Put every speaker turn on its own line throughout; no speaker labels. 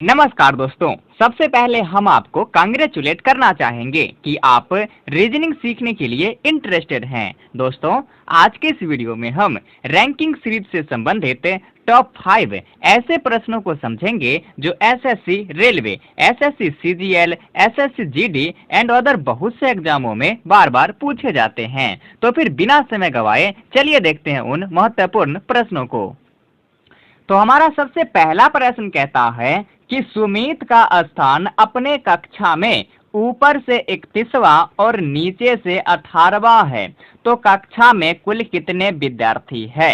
नमस्कार दोस्तों, सबसे पहले हम आपको कांग्रेचुलेट करना चाहेंगे कि आप रीजनिंग सीखने के लिए इंटरेस्टेड हैं। दोस्तों, आज के इस वीडियो में हम रैंकिंग सीरीज से संबंधित टॉप 5 ऐसे प्रश्नों को समझेंगे जो SSC railway, SSC CGL, SSC GD and other बहुत से एग्जामों में बार बार पूछे जाते हैं। तो फिर बिना समय गवाए चलिए देखते हैं उन महत्वपूर्ण प्रश्नों को। तो हमारा सबसे पहला प्रश्न कहता है कि सुमित का स्थान अपने कक्षा में ऊपर से 31वां और नीचे से 18वां है, तो कक्षा में कुल कितने विद्यार्थी है।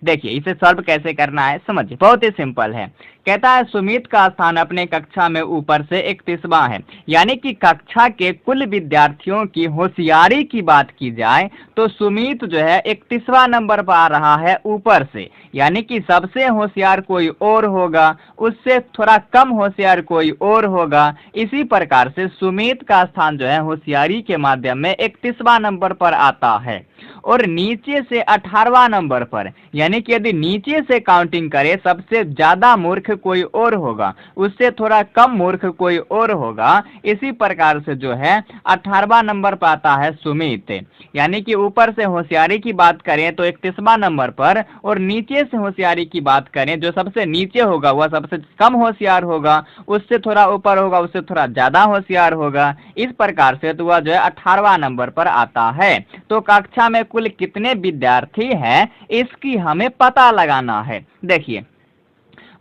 देखिए, इसे सॉल्व कैसे करना है समझिए, बहुत ही सिंपल है। कहता है सुमित का स्थान अपने कक्षा में ऊपर से 31वां है, यानी कि कक्षा के कुल विद्यार्थियों की होशियारी की बात की जाए तो सुमित जो है 31वां नंबर पर आ रहा है ऊपर से, यानी कि सबसे होशियार कोई और होगा, उससे थोड़ा कम होशियार कोई और होगा। इसी प्रकार से सुमित का स्थान जो है होशियारी के माध्यम में 31वां नंबर पर आता है और नीचे से 18वां नंबर पर, यानी कि यदि नीचे से काउंटिंग करें सबसे ज्यादा मूर्ख कोई और होगा, उससे थोड़ा कम मूर्ख कोई और होगा। इसी प्रकार से जो है 18वां नंबर पर आता है सुमित, यानी कि ऊपर से होशियारी की बात करें तो 31वां नंबर पर, और नीचे से होशियारी की बात करें जो सबसे नीचे होगा वह सबसे कम होशियार होगा, उससे थोड़ा ऊपर होगा उससे थोड़ा ज्यादा होशियार होगा। इस प्रकार से तो वह जो है 18वां नंबर पर आता है। तो कक्षा में कुल कितने विद्यार्थी हैं इसकी हमें पता लगाना है। देखिए,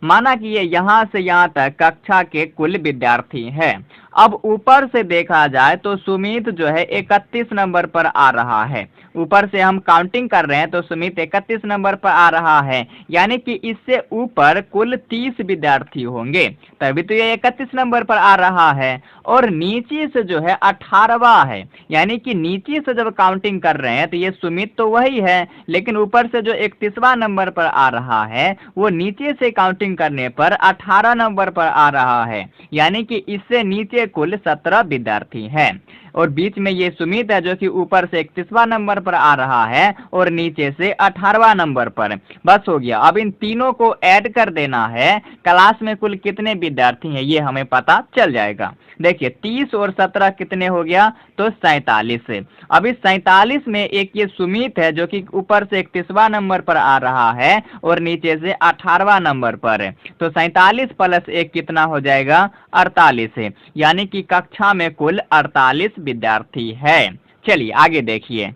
माना कि ये यहाँ से यहाँ तक कक्षा के कुल विद्यार्थी हैं। अब ऊपर से देखा जाए तो सुमित जो है 31 नंबर पर आ रहा है। ऊपर से हम काउंटिंग कर रहे हैं तो सुमित 31 नंबर पर आ रहा है, यानी कि इससे ऊपर कुल 30 विद्यार्थी होंगे, तभी तो ये 31 नंबर पर आ रहा है। और नीचे से जो है 18वां है, यानी कि नीचे से जब काउंटिंग कर रहे हैं तो ये सुमित तो वही है, लेकिन ऊपर से जो 31वां नंबर पर आ रहा है वो नीचे से काउंटिंग करने पर 18 नंबर पर आ रहा है, यानी कि इससे नीचे कुल 17 विद्यार्थी हैं। और बीच में ये सुमित है जो कि ऊपर से 31वां नंबर पर आ रहा है और नीचे से 18वां नंबर पर। बस हो गया। अब इन तीनों को ऐड कर देना है, क्लास में कुल कितने विद्यार्थी हैं ये हमें पता चल जाएगा। देखिए, 30 और 17 कितने हो गया, तो 47। अब इस 47 में एक ये सुमित है जो कि ऊपर से 31वां नंबर पर आ रहा है और नीचे से 18वां नंबर पर, तो 47 प्लस 1 कितना हो जाएगा, 48, यानी कि कक्षा में कुल 48 विद्यार्थी है। चलिए आगे देखिए।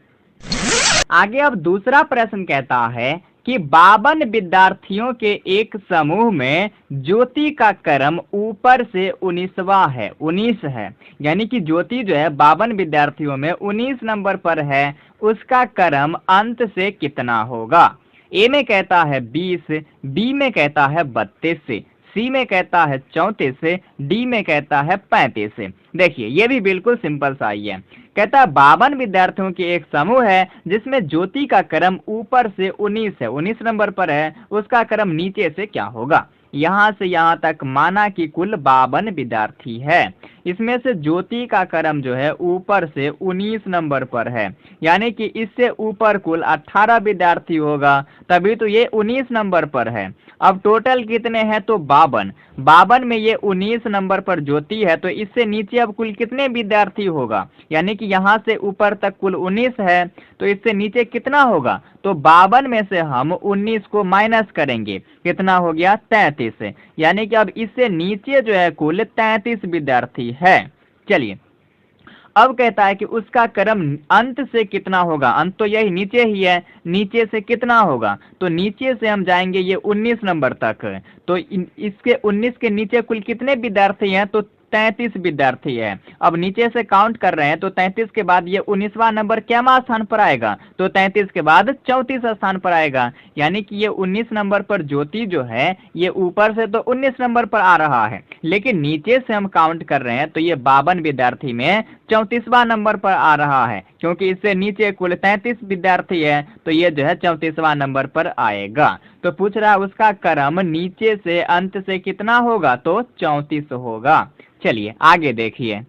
आगे अब दूसरा प्रश्न कहता है कि 52 विद्यार्थियों के एक समूह में ज्योति का क्रम ऊपर से 19वां है, 19 है, यानी कि ज्योति जो है 52 विद्यार्थियों में 19 नंबर पर है, उसका क्रम अंत से कितना होगा। ए में कहता है 20, बी में कहता है 32, सी में कहता है 34, डी में कहता है 35। देखिए, ये भी बिल्कुल सिंपल सा ही है। कहता है 52 विद्यार्थियों की एक समूह है जिसमें ज्योति का क्रम ऊपर से 19 है, 19 नंबर पर है, उसका क्रम नीचे से क्या होगा। यहाँ से यहाँ तक माना कि कुल 52 विद्यार्थी है, इसमें से ज्योति का क्रम जो है ऊपर से 19 नंबर पर है, यानी कि इससे ऊपर कुल 18 विद्यार्थी होगा, तभी तो ये 19 नंबर पर है। अब टोटल कितने हैं, तो 52, 52 में ये 19 नंबर पर ज्योति है, तो इससे नीचे अब कुल कितने विद्यार्थी होगा, यानी कि यहाँ से ऊपर तक कुल 19 है, तो इससे नीचे कितना होगा, तो 52 में से हम 19 को माइनस करेंगे, कितना हो गया, 33, यानी कि अब इससे नीचे जो है कुल 33 विद्यार्थी है। चलिए, अब कहता है कि उसका क्रम अंत से कितना होगा, अंत तो यही नीचे ही है, नीचे से कितना होगा, तो नीचे से हम जाएंगे ये 19 नंबर तक, तो इसके 19 के नीचे कुल कितने विद्यार्थी हैं, तो 33 विद्यार्थी है। अब नीचे से काउंट कर रहे हैं तो 33 के बाद ये 19वां नंबर क्या स्थान पर आएगा, तो 33 के बाद 34 स्थान पर आएगा, यानी कि ये 19 नंबर पर ज्योति जो है ये ऊपर से तो 19 नंबर पर आ रहा है, लेकिन नीचे से हम काउंट कर रहे हैं तो ये 52 विद्यार्थी में 34वां नंबर पर आ रहा है, क्योंकि इससे नीचे कुल 33 विद्यार्थी है, तो ये जो है 34वां नंबर पर आएगा। तो पूछ रहा है उसका क्रम नीचे से अंत से कितना होगा, तो 34 होगा। चलिए आगे देखिए।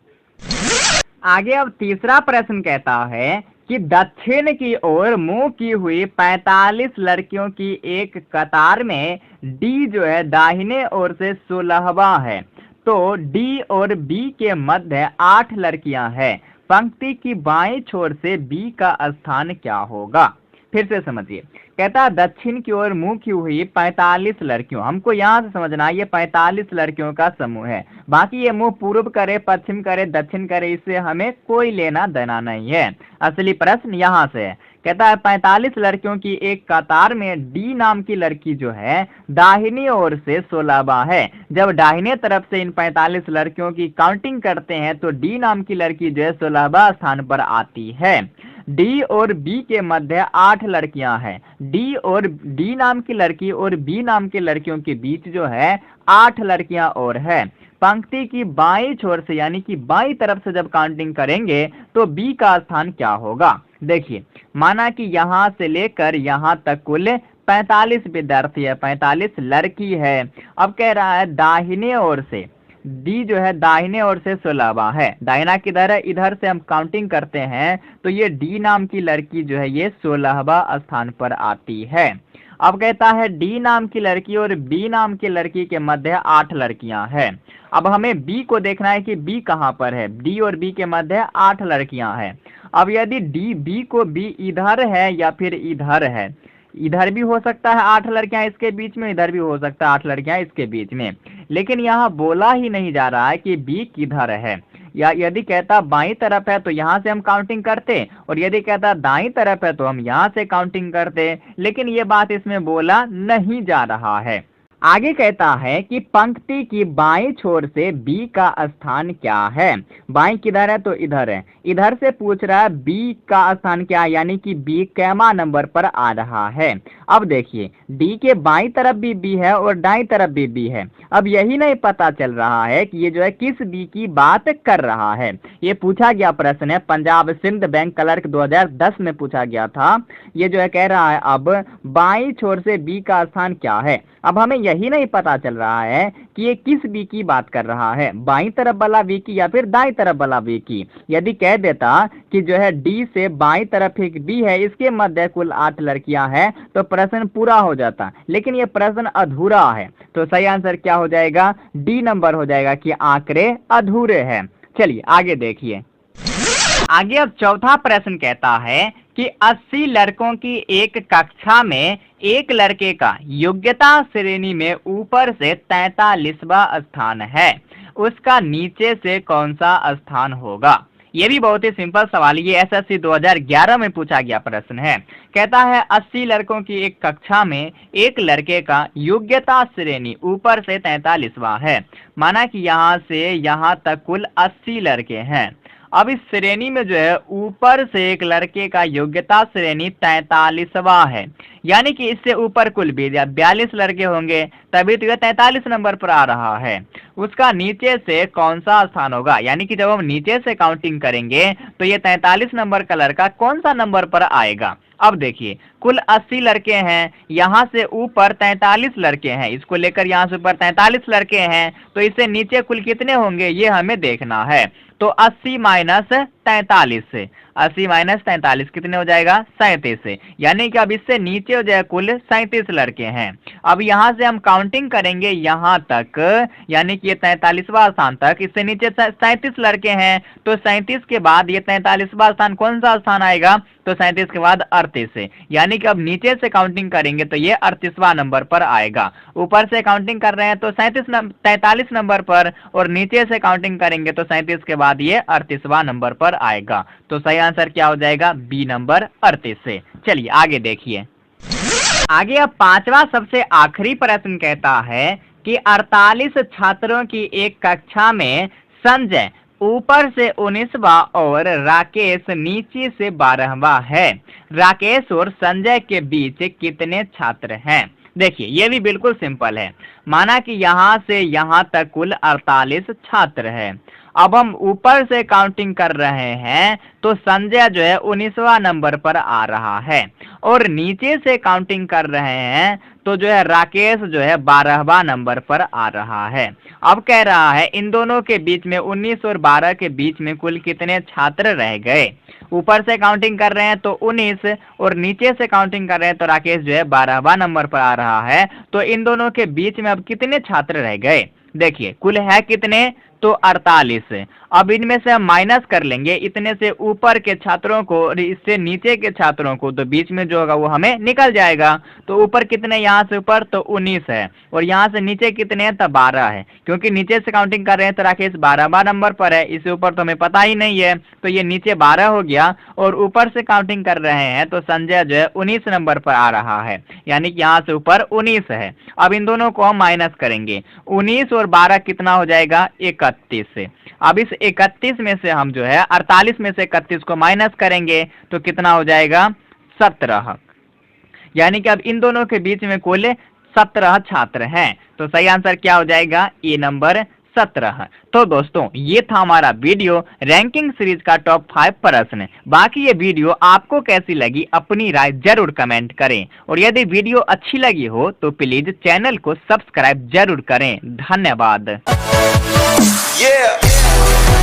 आगे अब तीसरा प्रश्न कहता है कि दक्षिण की ओर मुंह की हुई 45 लड़कियों की एक कतार में डी जो है दाहिने ओर से 16वां है, तो डी और बी के मध्य 8 लड़कियां हैं। पंक्ति की बाएं छोर से बी का स्थान क्या होगा? फिर से समझिए, कहता दक्षिण की ओर मुंह की हुई 45 लड़कियों, हमको यहाँ से समझना ये 45 लड़कियों का समूह है। बाकी ये मुंह पूर्व करे, पश्चिम करे, दक्षिण करे, इससे हमें कोई लेना देना नहीं है। असली प्रश्न यहाँ से है। कहता है 45 लड़कियों की एक कतार में डी नाम की लड़की जो है दाहिनी ओर से 16वां है। जब दाहिने तरफ से इन 45 लड़कियों की काउंटिंग करते हैं तो डी नाम की लड़की जो है 16वां स्थान पर आती है। डी और बी के मध्य 8 लड़कियां हैं। डी नाम की लड़की और बी नाम की लड़कियों के बीच जो है 8 लड़कियां और है। पंक्ति की बाईं छोर से यानी कि बाईं तरफ से जब काउंटिंग करेंगे तो बी का स्थान क्या होगा? देखिए, माना कि यहां से लेकर यहां तक कुल 45 विद्यार्थी है, 45 लड़की है। अब कह रहा है दाहिने ओर से डी जो है दाहिने ओर से 16वां है। दाहिना किधर है? इधर से हम काउंटिंग करते हैं तो ये डी नाम की लड़की जो है ये 16वां स्थान पर आती है। अब कहता है डी नाम की लड़की और बी नाम की लड़की के मध्य 8 लड़कियां हैं। अब हमें बी को देखना है कि बी कहां पर है। डी और बी के मध्य 8 लड़कियां हैं। अब यदि डी बी को बी इधर है या फिर इधर है, इधर भी हो सकता है 8 लड़कियां इसके बीच में, इधर भी हो सकता है 8 लड़कियां इसके बीच में, लेकिन यहाँ बोला ही नहीं जा रहा है कि बी किधर है। या यदि कहता बाईं तरफ है तो यहाँ से हम काउंटिंग करते, और यदि कहता दाईं तरफ है तो हम यहाँ से काउंटिंग करते, लेकिन ये बात इसमें बोला नहीं जा रहा है। आगे कहता है कि पंक्ति की बाईं छोर से बी का स्थान क्या है। बाईं किधर है? तो इधर है। इधर से पूछ रहा है बी का स्थान क्या है, यानी कि बी कैमा नंबर पर आ रहा है। अब देखिए, डी के बाईं तरफ भी बी है और दाईं तरफ भी बी है। अब यही नहीं पता चल रहा है कि ये जो है किस बी की बात कर रहा है। ये पूछा गया प्रश्न है, पंजाब सिंध बैंक क्लर्क 2010 में पूछा गया था। ये जो है कह रहा है अब बाईं छोर से बी का स्थान क्या है। अब हमें यही नहीं पता चल रहा है कि ये किस बी की बात कर रहा है, बाईं तरफ वाला बी की या फिर दाईं तरफ वाला बी की। यदि कह देता कि जो है डी से बाईं तरफ एक बी है, इसके मध्य कुल 8 लड़कियां हैं, तो प्रश्न पूरा हो जाता, लेकिन ये प्रश्न अधूरा है। तो सही आंसर क्या हो जाएगा? डी नंबर हो जाएगा कि आंकड़े अधूरे हैं। चलिए आगे देखिए। आगे अब चौथा प्रश्न कहता है कि 80 लड़कों की एक कक्षा में एक लड़के का योग्यता श्रेणी में ऊपर से 43वां स्थान है, उसका नीचे से कौन सा स्थान होगा? ये भी बहुत ही सिंपल सवाल, ये एसएससी 2011 में पूछा गया प्रश्न है। कहता है 80 लड़कों की एक कक्षा में एक लड़के का योग्यता श्रेणी ऊपर से 43वां है। माना कि यहाँ से यहाँ तक कुल 80 लड़के हैं। अब इस श्रेणी में जो है ऊपर से एक लड़के का योग्यता श्रेणी 43वां है, यानी कि इससे ऊपर कुल 42 लड़के होंगे, तभी तो यह 43 नंबर पर आ रहा है। उसका नीचे से कौन सा स्थान होगा, यानी कि जब हम नीचे से काउंटिंग करेंगे तो ये 43 नंबर का लड़का कौन सा नंबर पर आएगा? अब देखिए, कुल 80 लड़के हैं, यहाँ से ऊपर 43 लड़के हैं, इसको लेकर यहाँ से ऊपर 43 लड़के हैं, तो इससे नीचे कुल कितने होंगे ये हमें देखना है। तो 80 माइनस 43 से 80 माइनस 43 कितने हो जाएगा? 37। यानी कि अब इससे नीचे हो जाए कुल 37 लड़के हैं। अब यहाँ से हम काउंटिंग करेंगे यहाँ तक, यानी कि ये 43वां स्थान तक, इससे नीचे 37 लड़के हैं, तो 37 के बाद ये 43वां स्थान कौन सा स्थान आएगा? तो 37 के बाद 38, यानी कि अब नीचे से काउंटिंग करेंगे तो ये 38वां नंबर पर आएगा। ऊपर से काउंटिंग कर रहे हैं तो 43 नंबर पर, और नीचे से काउंटिंग करेंगे तो 37 के बाद ये 38वां नंबर पर आएगा। तो सही आंसर क्या हो जाएगा? बी नंबर 38 से। चलिए आगे देखिए। आगे अब पांचवा सबसे आखिरी प्रश्न कहता है कि 48 छात्रों की एक कक्षा में संजय ऊपर से 19वां और राकेश नीचे से 12वां है। राकेश और संजय के बीच कितने छात्र हैं? देखिए, ये भी बिल्कुल सिंपल है। माना कि यहाँ से यहाँ तक कुल 48 छात्र हैं। अब हम ऊपर से काउंटिंग कर रहे हैं तो संजय जो है 19वां नंबर पर आ रहा है, और नीचे से काउंटिंग कर रहे हैं तो जो है राकेश जो है 12वां नंबर पर आ रहा है। अब कह रहा है इन दोनों के बीच में 19 और 12 के बीच में कुल कितने छात्र रह गए। ऊपर से काउंटिंग कर रहे हैं तो 19 और नीचे से काउंटिंग कर रहे हैं तो राकेश जो है 12वां नंबर पर आ रहा है। तो इन दोनों के बीच में अब कितने छात्र रह गए, देखिए कुल है कितने, तो 48। अब इनमें से हम माइनस कर लेंगे इतने से ऊपर के छात्रों को और इससे नीचे के छात्रों को, तो बीच में जो होगा वो हमें निकल जाएगा। तो ऊपर कितने, यहाँ से ऊपर तो 19 है और यहाँ से नीचे कितने हैं, तो 12 है। क्योंकि नीचे से काउंटिंग कर रहे हैं तो राकेश 12वां नंबर पर है, इससे ऊपर तो हमें पता ही नहीं है, तो ये नीचे 12 हो गया। और ऊपर से काउंटिंग कर रहे हैं तो संजय जो है 19 नंबर पर आ रहा है, यानी कि यहाँ से ऊपर 19 है। अब इन दोनों को हम माइनस करेंगे, 19 और 12 कितना हो जाएगा, 31। अब इस 31 में से हम जो है 48 में से 31 को माइनस करेंगे तो कितना हो जाएगा, 17। यानी कि अब इन दोनों के बीच में कुल 17 छात्र हैं। तो सही आंसर क्या हो जाएगा, ए नंबर 17। तो दोस्तों ये था हमारा वीडियो रैंकिंग सीरीज का टॉप 5 प्रश्न। बाकी ये वीडियो आपको कैसी लगी अपनी राय जरूर कमेंट करें, और यदि वीडियो अच्छी लगी हो तो प्लीज चैनल को सब्सक्राइब जरूर करें। धन्यवाद।
Yeah.